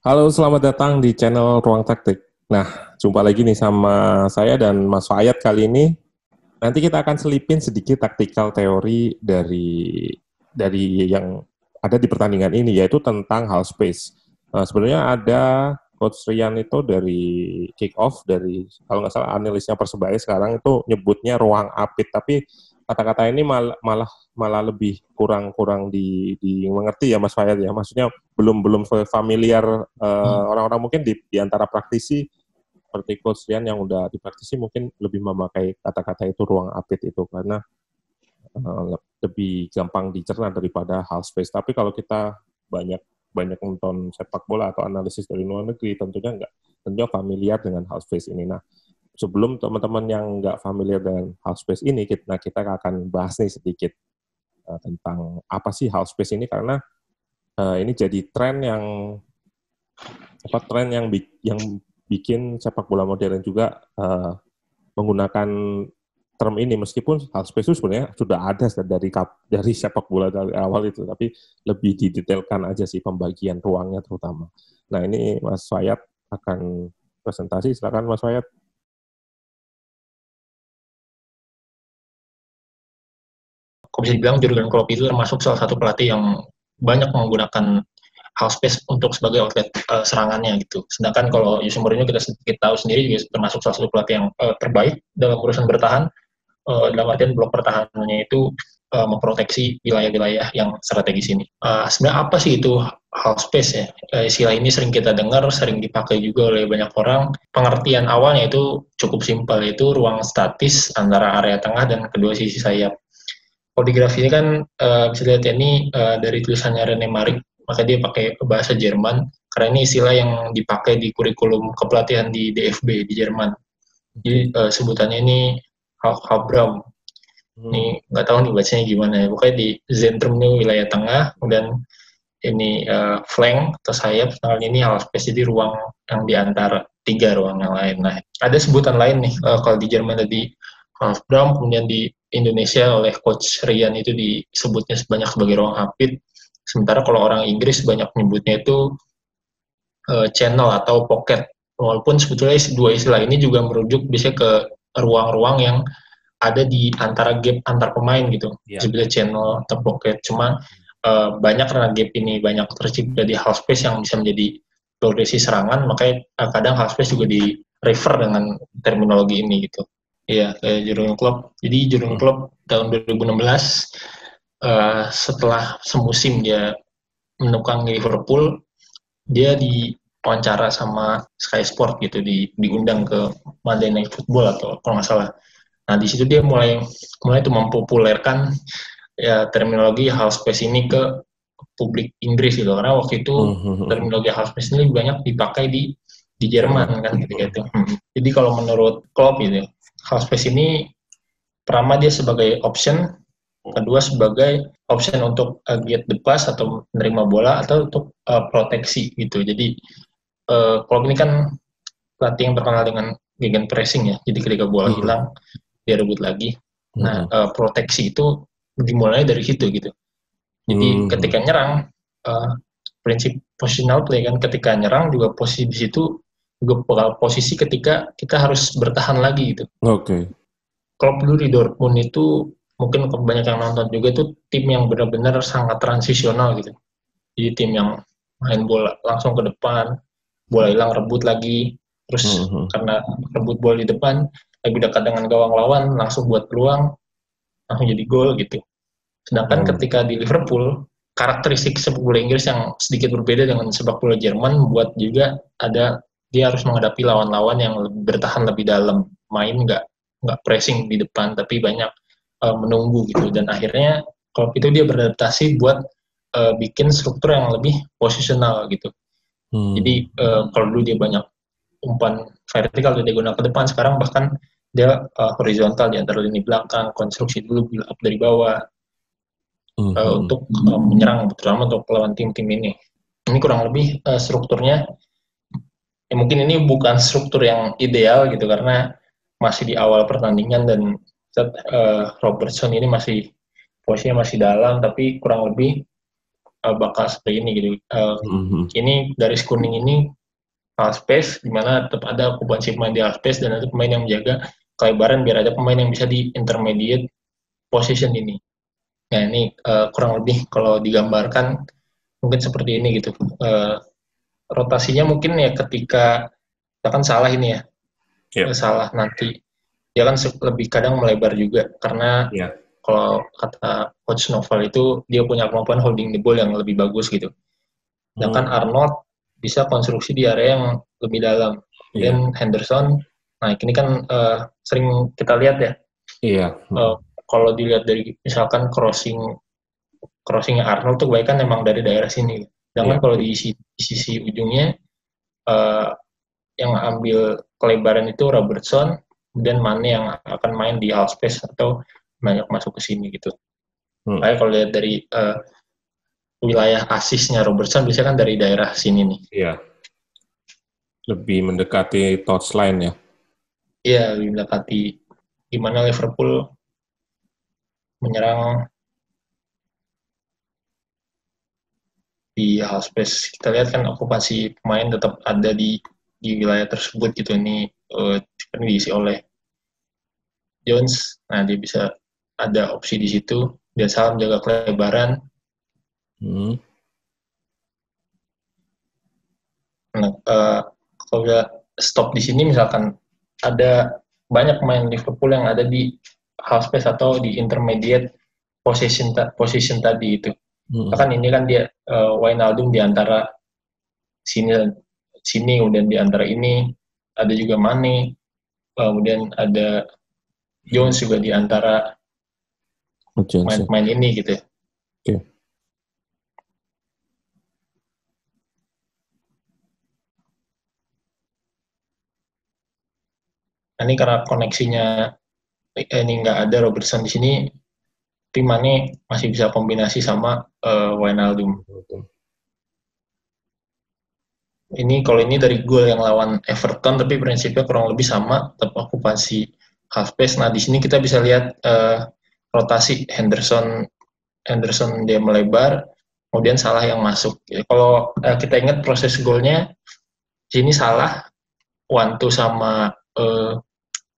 Halo, selamat datang di channel Ruang Taktik. Nah, jumpa lagi nih sama saya dan Mas Fayat kali ini. Nanti kita akan selipin sedikit taktikal teori dari yang ada di pertandingan ini, yaitu tentang half space. Nah, sebenarnya ada Coach Rian itu dari kick off, dari kalau nggak salah analisnya Persebaya sekarang itu nyebutnya ruang apit, tapi kata-kata ini malah lebih kurang mengerti ya Mas Fayat ya. Maksudnya belum familiar orang-orang mungkin di antara praktisi seperti Coach Rian yang udah dipraktisi mungkin lebih memakai kata-kata itu ruang apit itu karena lebih gampang dicerna daripada half space. Tapi kalau kita banyak nonton sepak bola atau analisis dari luar negeri, tentunya familiar dengan half space ini. Nah, sebelum teman-teman yang nggak familiar dengan half space ini, kita akan bahas nih sedikit tentang apa sih half space ini, karena ini jadi tren yang bikin sepak bola modern juga menggunakan term ini, meskipun half space itu sebenarnya sudah ada dari sepak bola dari awal itu, tapi lebih didetailkan aja sih pembagian ruangnya terutama. Nah, ini Mas Fayat akan presentasi, silakan Mas Fayat. Kok bisa dibilang Jurgen Klopp itu termasuk salah satu pelatih yang banyak menggunakan half space untuk sebagai outlet serangannya gitu. Sedangkan kalau Jose Mourinho kita tahu sendiri juga termasuk salah satu pelatih yang terbaik dalam urusan bertahan, dalam artian blok pertahanannya itu memproteksi wilayah-wilayah yang strategis ini. Sebenarnya apa sih itu half space ya? Istilah ini sering kita dengar, sering dipakai juga oleh banyak orang. Pengertian awalnya itu cukup simpel, yaitu ruang statis antara area tengah dan kedua sisi sayap. Kodigrafi ini kan bisa dilihat ya, ini dari tulisannya Rene Marik, maka dia pakai bahasa Jerman, karena ini istilah yang dipakai di kurikulum kepelatihan di DFB di Jerman. Jadi sebutannya ini Halbraum. Ini nggak tahu nih bacanya gimana ya. Pokoknya di Zentrum ini wilayah tengah, kemudian ini flank atau sayap, sedangkan ini half space, jadi ruang yang di antara tiga ruang yang lain. Nah, ada sebutan lain nih, kalau di Jerman tadi Halfbraum, kemudian di Indonesia oleh Coach Rian itu disebutnya sebagai ruang apit. Sementara kalau orang Inggris banyak menyebutnya itu channel atau pocket. Walaupun sebetulnya dua istilah ini juga merujuk bisa ke ruang-ruang yang ada di antara gap antar pemain gitu. Yeah. Sebetulnya channel atau pocket. Cuma banyak karena gap ini banyak tercipta di half space yang bisa menjadi progresi serangan, makanya kadang half space juga di refer dengan terminologi ini gitu. Iya, kayak Jurgen Klopp. Jadi Jurgen Klopp tahun 2016 setelah semusim dia menukang Liverpool, dia diwawancara sama Sky Sport gitu, diundang ke Monday Night Football atau kalau nggak salah. Nah, di situ dia mulai tuh mempopulerkan ya terminologi half space ini ke publik Inggris gitu, karena waktu itu terminologi half space ini banyak dipakai di Jerman kan ketika itu. Jadi kalau menurut Klopp gitu, half space ini pertama dia sebagai option, kedua sebagai option untuk get the pass atau menerima bola, atau untuk proteksi gitu. Jadi Klopp ini kan pelatih yang terkenal dengan gegen pressing ya. Jadi ketika bola hilang dia rebut lagi. Nah, proteksi itu dimulai dari situ gitu. Jadi ketika nyerang, prinsip positional play kan, ketika nyerang juga posisi di situ juga posisi ketika kita harus bertahan lagi gitu. Oke. Klopp dulu di Dortmund itu mungkin banyak yang nonton juga, itu tim yang benar-benar sangat transisional gitu. Jadi tim yang main bola langsung ke depan, bola hilang rebut lagi, terus karena rebut bola di depan lebih dekat dengan gawang lawan langsung buat peluang, langsung jadi gol gitu. Sedangkan ketika di Liverpool, karakteristik sepak bola Inggris yang sedikit berbeda dengan sepak bola Jerman membuat juga ada dia harus menghadapi lawan-lawan yang bertahan lebih dalam, main nggak pressing di depan tapi banyak menunggu gitu, dan akhirnya kalau itu dia beradaptasi buat bikin struktur yang lebih posisional gitu. Jadi kalau dulu dia banyak umpan vertikal dia guna ke depan, sekarang bahkan dia horizontal di antara lini belakang, konstruksi dulu build up dari bawah untuk menyerang, terutama untuk lawan tim-tim ini. Ini kurang lebih strukturnya. Ya, mungkin ini bukan struktur yang ideal gitu karena masih di awal pertandingan dan Robertson ini posisinya masih dalam, tapi kurang lebih bakal seperti ini gitu. Ini garis kuning ini half space, di mana tetap ada okupansi pemain di half space dan ada pemain yang menjaga kelebaran biar ada pemain yang bisa di intermediate position ini. Nah ini kurang lebih kalau digambarkan mungkin seperti ini gitu. Rotasinya mungkin ya ketika misalkan salah ini ya, salah nanti dia kan lebih kadang melebar juga karena kalau kata coach Novel itu dia punya kemampuan holding the ball yang lebih bagus gitu. Sedangkan Arnold bisa konstruksi di area yang lebih dalam. Dan Henderson, nah ini kan sering kita lihat ya. Kalau dilihat dari misalkan crossingnya Arnold tuh kebanyakan memang dari daerah sini. Sedangkan kalau di sisi ujungnya yang ambil kelebaran itu Robertson dan Mane yang akan main di half space atau banyak masuk ke sini gitu. Kayak kalau lihat dari wilayah asisnya Robertson biasanya kan dari daerah sini nih. Iya. Lebih mendekati touchline ya. Iya, lebih mendekati gimana Liverpool menyerang di half space. Kita lihat kan okupansi pemain tetap ada di wilayah tersebut gitu. Ini kan diisi oleh Jones. Nah, dia bisa ada opsi di situ. Dia salah menjaga kelebaran. Nah, kalau udah stop di sini misalkan ada banyak pemain Liverpool yang ada di half space atau di intermediate position tadi itu. Bahkan ini kan dia Wijnaldum di antara sini kemudian di antara ini ada juga Mane, kemudian ada Jones juga di antara pemain-pemain ini gitu. Nah, ini karena koneksinya ini nggak ada Robertson di sini, tapi Mane masih bisa kombinasi sama Wijnaldum. Ini kalau ini dari gol yang lawan Everton, tapi prinsipnya kurang lebih sama, tetap okupasi half space. Nah di sini kita bisa lihat rotasi Henderson dia melebar, kemudian Salah yang masuk. Kalau kita ingat proses golnya, sini Salah one two sama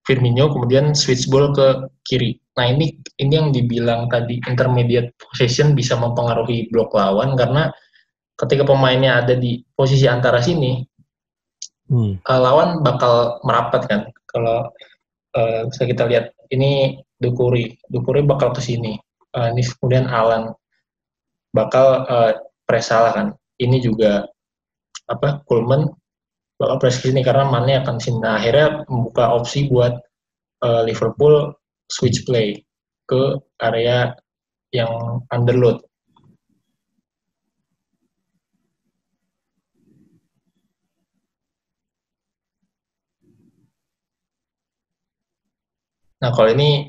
Firmino, kemudian switch ball ke kiri. Nah ini yang dibilang tadi intermediate possession bisa mempengaruhi blok lawan karena ketika pemainnya ada di posisi antara sini, lawan bakal merapat kan. Kalau bisa kita lihat ini Dukuri bakal ke sini. Ini kemudian Alan bakal press Salah kan. Ini juga Coleman bakal press ke sini karena Mane akan sini. Nah, akhirnya membuka opsi buat Liverpool switch play ke area yang underload. Nah, kalau ini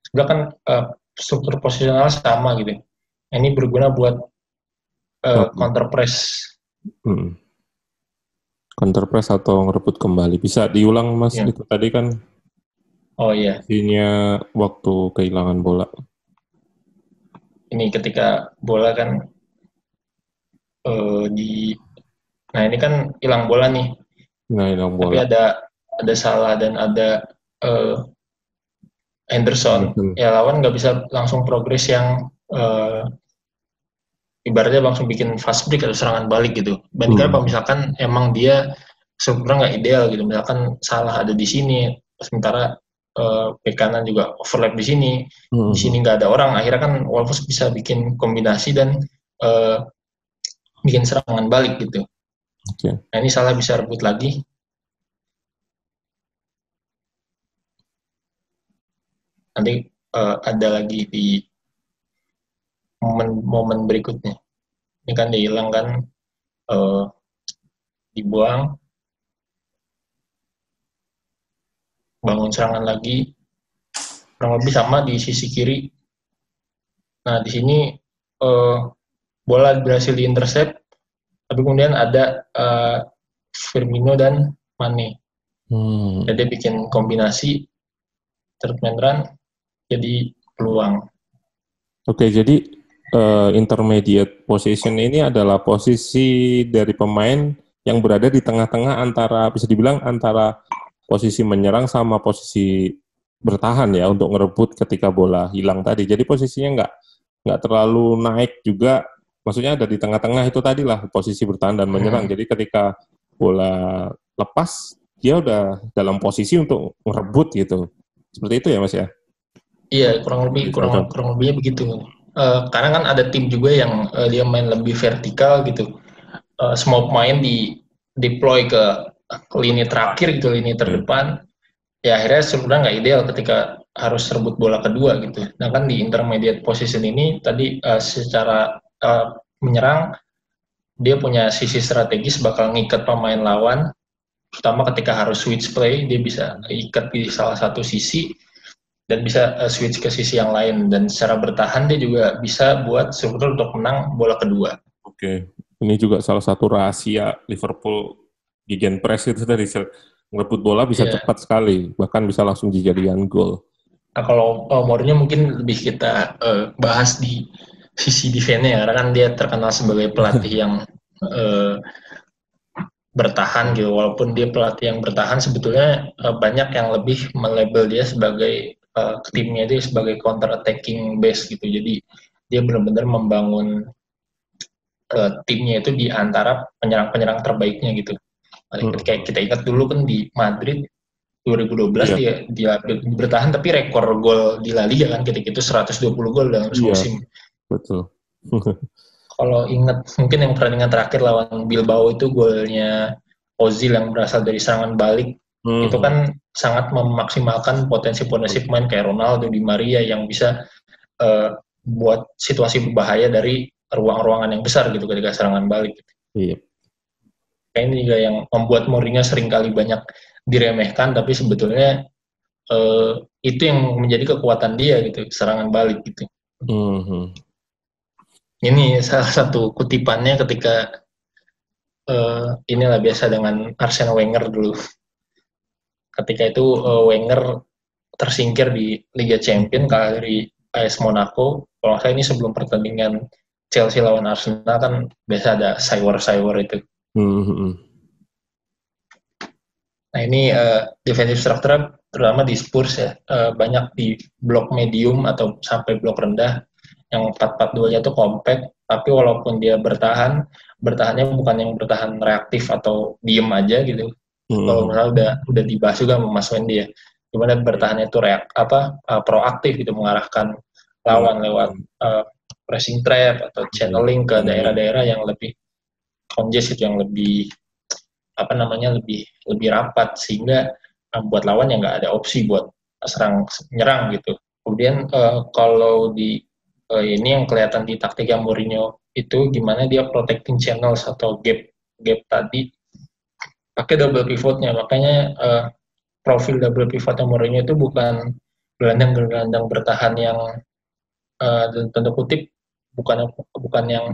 sebenarnya kan struktur posisional sama gitu. Ini berguna buat counter press. Counter press atau ngerebut kembali. Bisa diulang Mas, itu tadi kan. Oh iya. Intinya waktu kehilangan bola. Ini ketika bola kan nah ini kan hilang bola nih. Nah, hilang bola. Tapi ada Salah dan ada Henderson. Ya lawan nggak bisa langsung progres yang ibaratnya langsung bikin fast break atau serangan balik gitu. Bandingkan kalau misalkan emang dia sebenarnya nggak ideal gitu. Misalkan Salah ada di sini, sementara bek kanan juga overlap di sini. Di sini nggak ada orang. Akhirnya kan Wolves bisa bikin kombinasi dan bikin serangan balik gitu. Nah ini Salah bisa rebut lagi. Nanti ada lagi di momen berikutnya. Ini kan dia hilang kan, dibuang, bangun serangan lagi, kurang lebih sama di sisi kiri. Nah di sini bola berhasil diintercept, tapi kemudian ada Firmino dan Mane. Jadi bikin kombinasi third man run jadi peluang. Oke, jadi intermediate position ini adalah posisi dari pemain yang berada di tengah-tengah antara, bisa dibilang antara posisi menyerang sama posisi bertahan ya, untuk ngerebut ketika bola hilang tadi. Jadi posisinya nggak terlalu naik juga, maksudnya ada di tengah-tengah itu tadi lah, posisi bertahan dan menyerang. Jadi ketika bola lepas, dia udah dalam posisi untuk ngerebut gitu. Seperti itu ya Mas ya? Iya, kurang lebihnya begitu. Karena kan ada tim juga yang dia main lebih vertikal gitu. Semua pemain di deploy ke lini terakhir gitu, lini terdepan. Ya akhirnya sebenarnya nggak ideal ketika harus rebut bola kedua gitu. Nah kan di intermediate position ini tadi secara menyerang dia punya sisi strategis, bakal ngikat pemain lawan, terutama ketika harus switch play dia bisa ikat di salah satu sisi dan bisa switch ke sisi yang lain, dan secara bertahan dia juga bisa buat sebetulnya untuk menang bola kedua. Oke, ini juga salah satu rahasia Liverpool gegenpress itu tadi, ngerebut bola bisa cepat sekali, bahkan bisa langsung dijadikan gol. Nah kalau Mourinho mungkin lebih kita bahas di sisi defense-nya, karena kan dia terkenal sebagai pelatih yang bertahan gitu. Walaupun dia pelatih yang bertahan, sebetulnya banyak yang lebih melabel dia sebagai timnya dia sebagai counter attacking base gitu. Jadi dia benar-benar membangun timnya itu di antara penyerang-penyerang terbaiknya gitu. Kayak kita ingat dulu kan di Madrid 2012 dia bertahan, tapi rekor gol di La Liga kan ketika itu 120 gol dalam semusim. Betul. Kalau ingat, mungkin yang pertandingan terakhir lawan Bilbao itu golnya Ozil yang berasal dari serangan balik, itu kan sangat memaksimalkan potensi-potensi pemain kayak Ronaldo, Di Maria yang bisa buat situasi berbahaya dari ruang-ruangan yang besar gitu ketika serangan balik. Iya. Kayak ini juga yang membuat Mourinho seringkali banyak diremehkan, tapi sebetulnya itu yang menjadi kekuatan dia gitu, serangan balik gitu. Ini salah satu kutipannya ketika inilah biasa dengan Arsene Wenger dulu. Ketika itu Wenger tersingkir di Liga Champions kalah dari AS Monaco. Kalau saya ini sebelum pertandingan Chelsea lawan Arsenal kan biasa ada cyber itu. Nah ini defensive structure terutama di Spurs ya, banyak di blok medium atau sampai blok rendah, yang 4-4-2-nya itu compact, tapi walaupun dia bertahannya bukan yang bertahan reaktif atau diem aja gitu. Kalau misalnya udah dibahas juga sama Mas Wendy ya, gimana bertahannya itu proaktif gitu, mengarahkan lawan lewat pressing trap atau channeling ke daerah-daerah yang lebih congested, yang lebih lebih rapat, sehingga buat lawan yang nggak ada opsi buat nyerang gitu. Kemudian kalau di ini yang kelihatan di taktiknya Mourinho itu gimana dia protecting channels atau gap tadi pakai double pivotnya. Makanya profil double pivotnya Mourinho itu bukan gelandang bertahan yang dalam tanda kutip bukan yang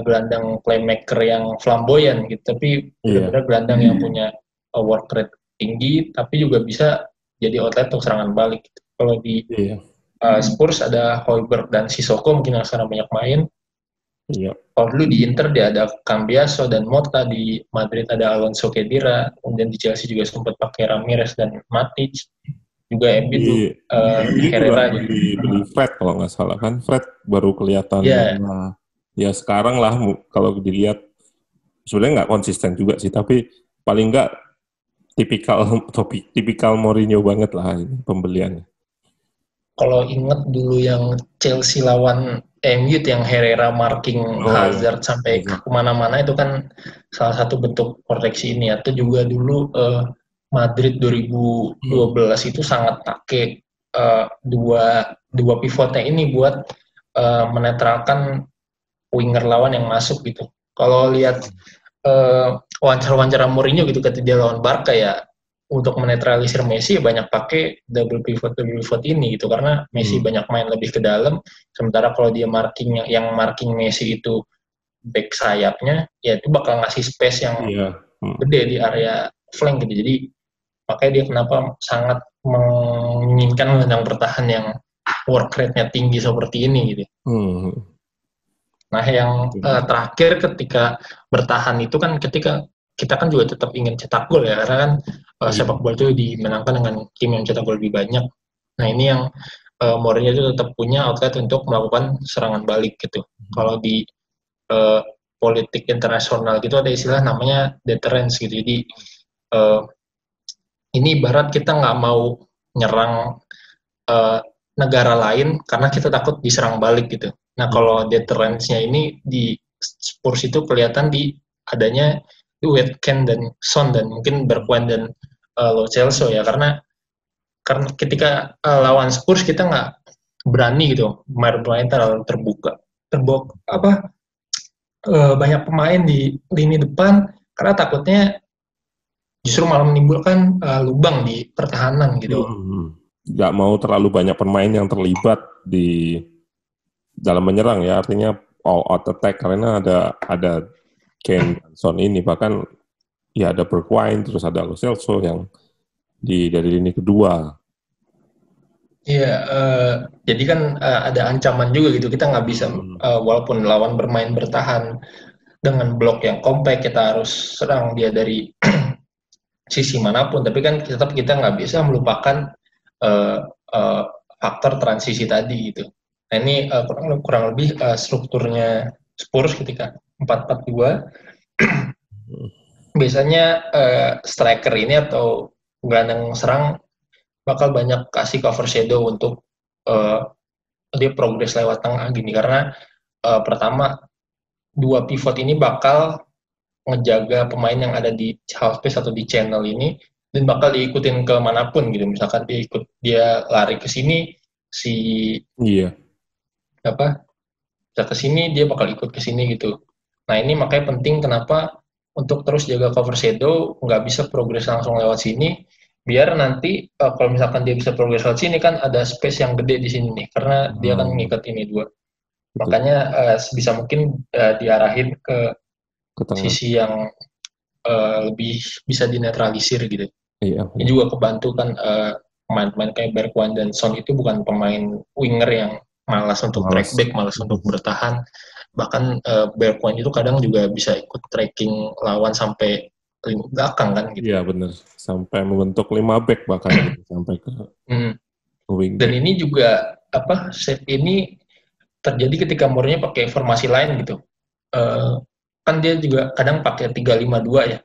gelandang playmaker yang flamboyan gitu, tapi benar-benar gelandang yang punya work rate tinggi, tapi juga bisa jadi outlet untuk serangan balik gitu. Kalau di Spurs ada Højbjerg dan Sissoko mungkin yang sekarang banyak main. Kalau dulu di Inter dia ada Cambiaso dan Mota, di Madrid ada Alonso Khedira, kemudian di Chelsea juga sempat pakai Ramirez dan Matic, juga Embiid, Herrera beli Fred kalau nggak salah kan, Fred baru kelihatan. Ya sekarang lah kalau dilihat sebenarnya nggak konsisten juga sih, tapi paling nggak tipikal Mourinho banget lah ini pembeliannya. Kalau inget dulu yang Chelsea lawan MU yang Herrera marking Hazard sampai kemana-mana, itu kan salah satu bentuk proteksi ini. Atau juga dulu Madrid 2012 itu sangat pakai dua pivotnya ini buat menetralkan winger lawan yang masuk gitu. Kalau lihat wawancara Mourinho gitu ketika dia lawan Barca ya, untuk menetralisir Messi banyak pakai double pivot ini gitu, karena Messi banyak main lebih ke dalam, sementara kalau dia yang marking Messi itu back sayapnya, ya itu bakal ngasih space yang gede di area flank gitu. Jadi makanya dia kenapa sangat menginginkan gelandang bertahan yang work rate-nya tinggi seperti ini gitu. Nah, yang terakhir ketika bertahan itu kan ketika kita kan juga tetap ingin cetak gol ya, karena kan sepak bola itu dimenangkan dengan tim yang cetak gol lebih banyak. Nah, ini yang Mourinho itu tetap punya outlet untuk melakukan serangan balik gitu. Kalau di politik internasional gitu ada istilah namanya deterrence gitu. Jadi ini ibarat kita nggak mau nyerang negara lain karena kita takut diserang balik gitu. Nah, kalau deterrence-nya ini di Spurs itu kelihatan di adanya duet Ken dan Son dan mungkin Bergwijn dan Lo Celso ya, karena ketika lawan Spurs kita nggak berani gitu bermain terlalu terbuka banyak pemain di lini depan karena takutnya justru malah menimbulkan lubang di pertahanan gitu. Nggak mau terlalu banyak pemain yang terlibat di dalam menyerang ya, artinya all out attack karena ada Kane dan Son ini, bahkan ya ada Bergwijn, terus ada Lo Celso yang dari lini kedua. Iya, jadi kan ada ancaman juga gitu, kita nggak bisa walaupun lawan bermain bertahan dengan blok yang kompak, kita harus serang dia dari sisi manapun, tapi kan tetap kita nggak bisa melupakan faktor transisi tadi gitu. Nah ini kurang lebih strukturnya Spurs ketika 4-4-2. Biasanya striker ini atau gelandang serang bakal banyak kasih cover shadow untuk dia progres lewat tengah gini, karena pertama dua pivot ini bakal ngejaga pemain yang ada di half space atau di channel ini dan bakal diikutin ke manapun gitu. Misalkan dia lari ke sini, bisa ke sini, dia bakal ikut ke sini gitu. Nah ini makanya penting kenapa untuk terus jaga cover shadow, nggak bisa progres langsung lewat sini, biar nanti kalau misalkan dia bisa progres lewat sini kan ada space yang gede di sini nih, karena dia kan ngikat ini dua. Makanya sebisa mungkin diarahin ke sisi yang lebih bisa dinetralisir gitu. Iya. Ini juga kebantu kan pemain-pemain kayak Bergwijn dan Son itu bukan pemain winger yang malas untuk track back, malas untuk bertahan. Bahkan Bergwijn itu kadang juga bisa ikut tracking lawan sampai lini belakang kan gitu. Iya benar, sampai membentuk 5 back bahkan gitu, sampai ke wing. Dan ini juga shape ini terjadi ketika Mourinho pakai formasi lain gitu. Kan dia juga kadang pakai 3-5-2 ya.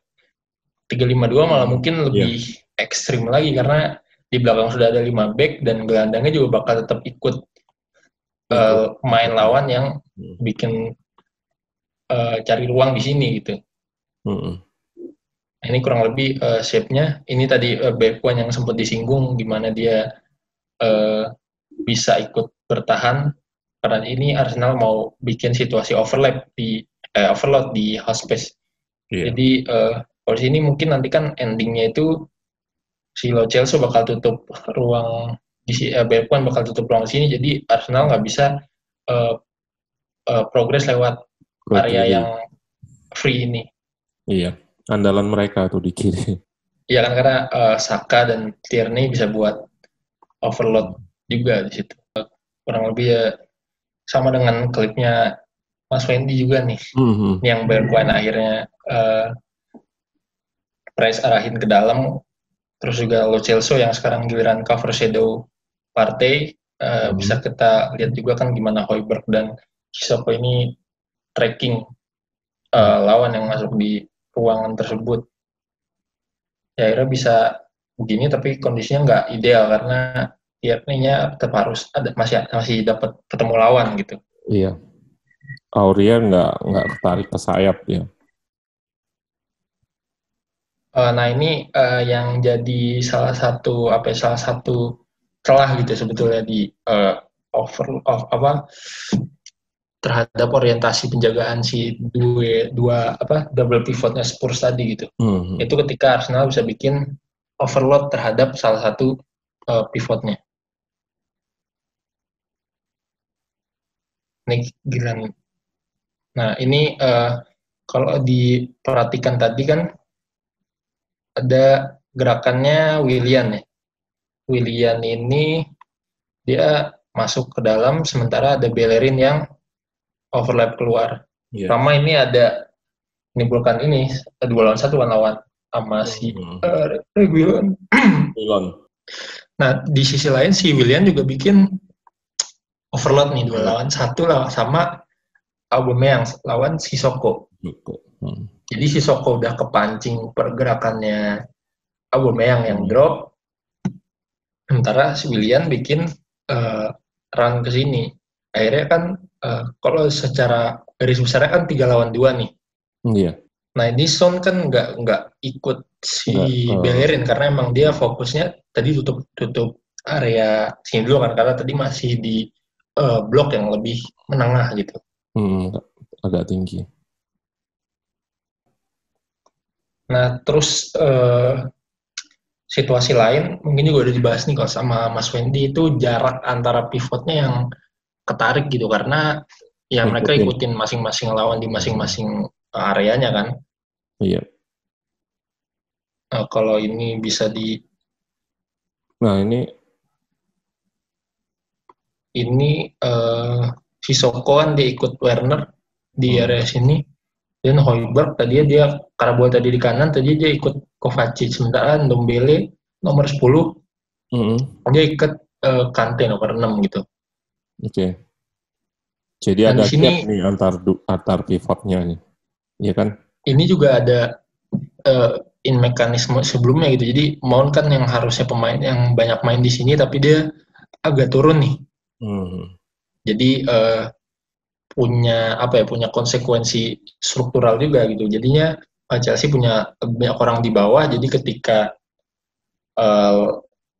3-5-2 malah mungkin lebih ekstrim lagi karena di belakang sudah ada 5 back dan gelandangnya juga bakal tetap ikut pemain lawan yang bikin cari ruang di sini gitu. Ini kurang lebih shape-nya. Ini tadi Bergwijn yang sempat disinggung gimana dia bisa ikut bertahan karena ini Arsenal mau bikin situasi overload di half space. Jadi kalau sini mungkin nanti kan endingnya itu si Lo Celso bakal tutup ruang di Bergwijn bakal tutup ruang sini, jadi Arsenal nggak bisa progres lewat area yang free ini. Iya, andalan mereka tuh di kiri. Iya kan, karena Saka dan Tierney bisa buat overload juga di situ. Kurang lebih ya sama dengan klipnya Mas Wendy juga nih, yang Bergwijn akhirnya press arahin ke dalam, terus juga Lo Celso yang sekarang giliran cover shadow Partey. Bisa kita lihat juga kan gimana Højbjerg dan Sissoko ini tracking lawan yang masuk di ruangan tersebut. Ya akhirnya bisa begini, tapi kondisinya nggak ideal karena Tierney-nya tetap harus masih dapat ketemu lawan gitu. Iya. Aurier nggak tertarik ke sayap ya. Nah ini yang jadi salah satu celah gitu sebetulnya di terhadap orientasi penjagaan si dua double pivotnya Spurs tadi gitu. Itu ketika Arsenal bisa bikin overload terhadap salah satu pivotnya. Ini gila nih. Nah ini kalau diperhatikan tadi kan ada gerakannya Willian ya. Willian ini dia masuk ke dalam sementara ada Bellerin yang overlap keluar. Iya. Pertama ini ada menimbulkan ini 2-1 kan lawan sama si Reguilon. Nah di sisi lain si Willian juga bikin overload nih 2-1 lah sama Aubameyang lawan Sissoko. Jadi Sissoko udah kepancing pergerakannya Aubameyang yang drop, sementara si Willian bikin run ke sini. Akhirnya kan kalau secara garis besarnya kan 3-2 nih. Iya. Nah ini Son kan nggak ikut si Bellerin karena emang dia fokusnya tadi tutup area sini dulu kan, karena tadi masih di blok yang lebih menengah gitu. Agak tinggi. Nah terus situasi lain mungkin juga udah dibahas nih kalau sama Mas Wendy, itu jarak antara pivotnya yang ketarik gitu, karena ya mereka ikutin masing-masing lawan di masing-masing areanya kan. Iya. Kalau ini bisa Nah ini Sissoko kan dia ikut Werner di area sini, dan Højbjerg tadi dia karena bola tadi di kanan, tadi dia ikut Kovacic, sementara Ndombele nomor 10 dia ikut Kante nomor 6 gitu. Oke. Jadi nah, ada gap nih antar pivotnya nih, ya kan? Ini juga ada in mekanisme sebelumnya gitu. Jadi Mount kan yang harusnya pemain yang banyak main di sini, tapi dia agak turun nih. Jadi punya konsekuensi struktural juga gitu. Jadinya Chelsea punya banyak orang di bawah. Jadi ketika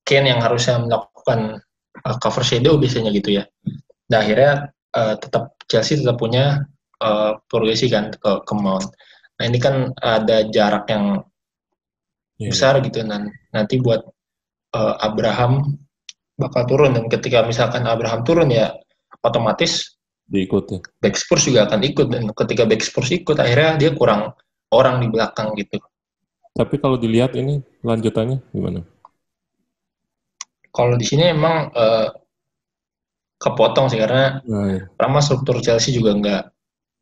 Kane yang harusnya melakukan cover shadow biasanya gitu ya. Nah akhirnya Chelsea tetap punya progresi kan ke Mount. Nah ini kan ada jarak yang besar gitu, nanti buat Abraham bakal turun, dan ketika misalkan Abraham turun ya otomatis diikuti. Back Spurs juga akan ikut, dan ketika Back Spurs ikut akhirnya dia kurang orang di belakang gitu. Tapi kalau dilihat ini lanjutannya gimana? Kalau di sini emang kepotong sih, karena pertama struktur Chelsea juga nggak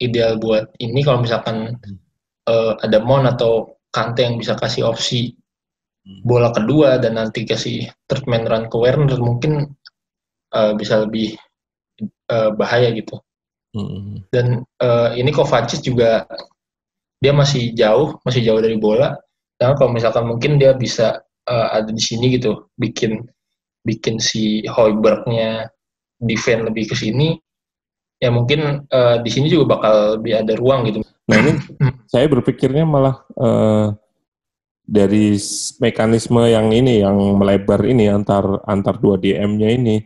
ideal buat ini. Kalau misalkan ada Mount atau Kante yang bisa kasih opsi bola kedua dan nanti kasih third man run ke Werner, mungkin bisa lebih bahaya gitu. Dan ini Kovacic juga dia masih jauh dari bola. Dan kalau misalkan mungkin dia bisa ada di sini gitu, bikin si Højbjerg-nya defend lebih ke sini, ya mungkin di sini juga bakal lebih ada ruang gitu. Nah ini saya berpikirnya malah dari mekanisme yang melebar ini antar dua DM-nya ini,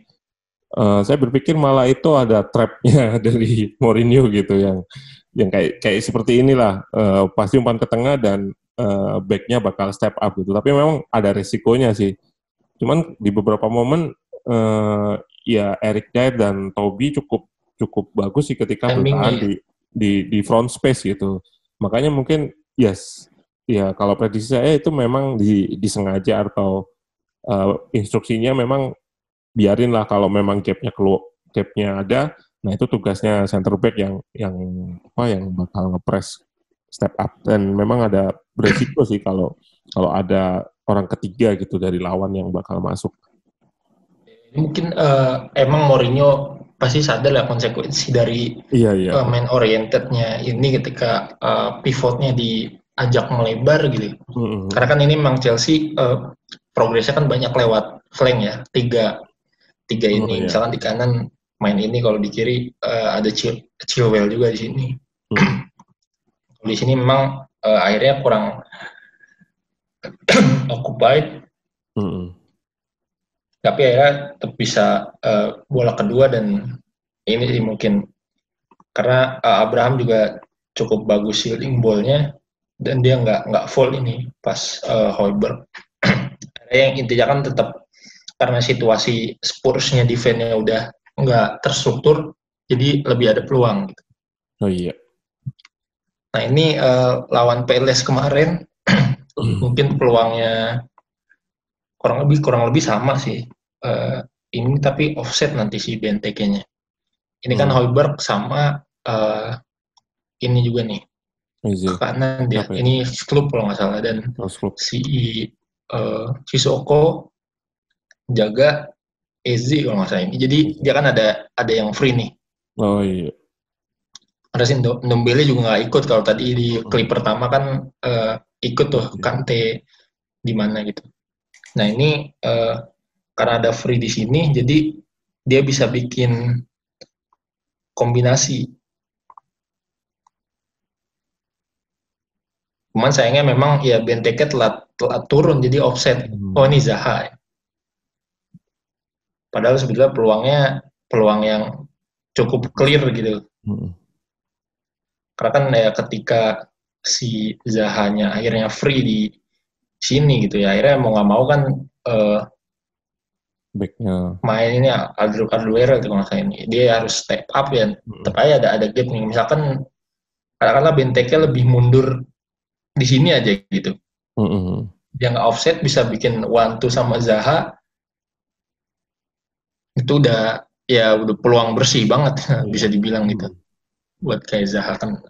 saya berpikir malah itu ada trap-nya dari Mourinho gitu yang kayak seperti inilah, pasti umpan ke tengah dan back-nya bakal step up gitu. Tapi memang ada resikonya sih. Cuman di beberapa momen ya Eric Dier dan Toby cukup bagus sih ketika bertahan di front space gitu. Makanya mungkin ya kalau prediksi saya itu memang disengaja atau instruksinya memang biarin lah kalau memang gapnya ada. Nah itu tugasnya center back yang bakal nge-press step up, dan memang ada beresiko sih kalau ada orang ketiga gitu dari lawan yang bakal masuk. Mungkin emang Mourinho pasti sadar lah konsekuensi dari main orientednya ini ketika pivotnya diajak melebar gitu. Karena kan ini memang Chelsea progresnya kan banyak lewat flank ya, tiga ini. Misalkan di kanan main ini, kalau di kiri ada Chilwell juga di sini. Di sini memang akhirnya kurang occupied. Tapi akhirnya tetap bisa bola kedua, dan ini sih mungkin karena Abraham juga cukup bagus shielding ball-nya, dan dia nggak full ini pas Højbjerg. Yang intinya kan tetap karena situasi Spurs-nya defense-nya udah nggak terstruktur, jadi lebih ada peluang gitu. Oh iya. Nah ini lawan Palace kemarin mungkin peluangnya kurang lebih sama sih. Ini tapi offset nanti si BNTK-nya. Ini kan Højbjerg sama eh, ini juga nih Easy. ke kanan dia. Siapa ya? Ini klub kalau nggak salah, dan Rose Club. si Sissoko jaga Eze kalau nggak salah ini. Jadi dia kan ada yang free nih. Oh iya. Ada sih Ndombele juga nggak ikut, kalau tadi di klip pertama kan ikut tuh Kante di mana gitu. Nah ini karena ada free di sini, jadi dia bisa bikin kombinasi. Cuman sayangnya memang ya Benteke telat turun, jadi offset. Oh ini Zaha. Padahal sebetulnya peluang yang cukup clear gitu. Karena kan ya ketika si Zahanya akhirnya free di sini gitu ya, akhirnya mau nggak mau kan Backnya. main ini Alduera itu kalau nggak salah ini, dia harus step up ya. Tetap aja ada gap nih. Misalkan katakanlah Benteke lebih mundur di sini aja gitu. Dia nggak offset bisa bikin one two sama Zaha, itu udah peluang bersih banget bisa dibilang gitu. Buat kayak Zaha kan